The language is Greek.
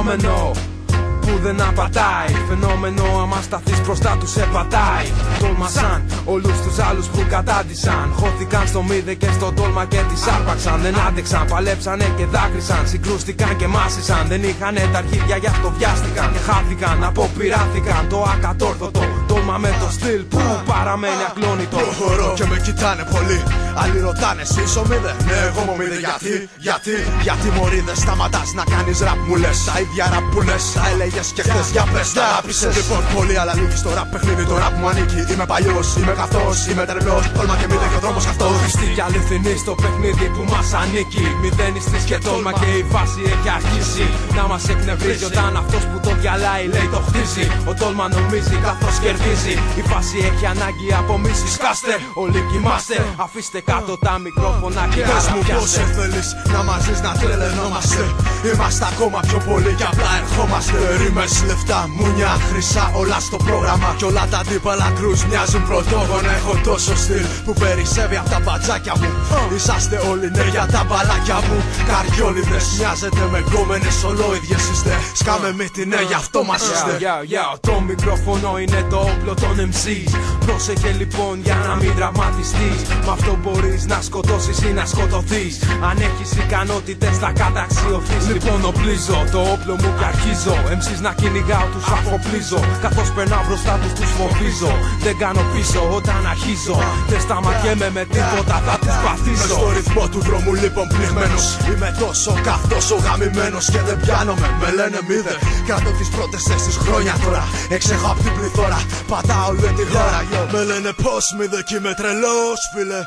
φαινόμενο που δεν απατάει. Φαινόμενο άμα σταθείς μπροστά τους σε πατάει. Τόλμασαν όλους τους άλλους που κατάντησαν. Χώθηκαν στο μύδε και στο τόλμα και τις άρπαξαν. Δεν άντεξαν, παλέψανε και δάκρυσαν. Συγκρούστηκαν και μάσησαν. Δεν είχανε τα αρχίδια γι' αυτό βιάστηκαν. Και χάθηκαν, αποπειράθηκαν το ακατόρθωτο. Τόλμα με το στυλ που παραμένει ακλόνητο. Προχωρώ και με κοιτάνε πολύ. Άλλοι ρωτάνε εσύ ο μύδε. Ναι, εγώ μου μύδε γιατί μωρί δεν σταματάς να κάνεις ραπ μου λες. Τα ίδια ραπ που λες, τα έλεγες και χθες για πες τα άπησες. Λοιπόν πολύ αλλά λίγη στο ραπ παιχνίδι, το ραπ μου ανήκει. Είμαι παλιός, είμαι καυτός, είμαι τρελός. Τόλμα και μύδε και ο δρόμος αυτός. Πιστή και αληθινή στο παιχνίδι που μας ανήκει. Μηδένεις της και τόλμα και η φάση έχει αρχίσει να μας εκνευρίζει. Όταν αυτός που το διαλάει λέει το χτίζει. Ο τόλμα νομίζει καθώς κερδίζει. Η φάση έχει ανάγκη από μίση. Σκάστε, όλοι κοιμάστε. Αφήστε κάτω τα μικρόφωνα και πες μου πώς θέλεις να μαζί να τρελαινόμαστε. Είμαστε ακόμα πιο πολύ και απλά ερχόμαστε. Ρήμες, λεφτά, μουνιά, χρυσά όλα στο πρόγραμμα. Κι όλα τα αντίπαλα κρούς μοιάζουν πρωτόγωνα. Έχω τόσο στυλ που περισσεύει απ' τα μπατζάκια μου. Είσαστε όλοι ναι για τα μπαλάκια μου. Καριόλιδες, μοιάζετε με γκόμενες, ολόιδιες είστε. Σκάμε με την ναι, γι' αυτό μας είστε. Το μικρόφωνο είναι το όπλο των MC's. Πρόσεχε λοιπόν για να μην τραυματιστείς. Μ' αυτό μπορείς να σκοτώσεις ή να σκοτωθείς. Αν έχεις ικανότητες θα καταξιωθείς. Λοιπόν οπλίζω το όπλο μου και αρχίζω. MC's να κυνηγάω τους αφοπλίζω. Καθώς περνάω μπροστά τους φοβίζω. Δεν κάνω πίσω όταν αρχίζω. Δεν σταματιέμαι με τίποτα, θα τους παθήσω. Μες στο ρυθμό του δρόμου λοιπόν πληγμένος. Είμαι τόσο καυτός, γαμημένος και δεν πιάνομαι. Με λένε μύδε, κάτω τις πρώτες θέσεις χρόνια τώρα. Εξέχω απ' την πληθώρα, πατάω όλη τη χώρα. Με λένε πως μύδε κι είμαι τρελός φίλε.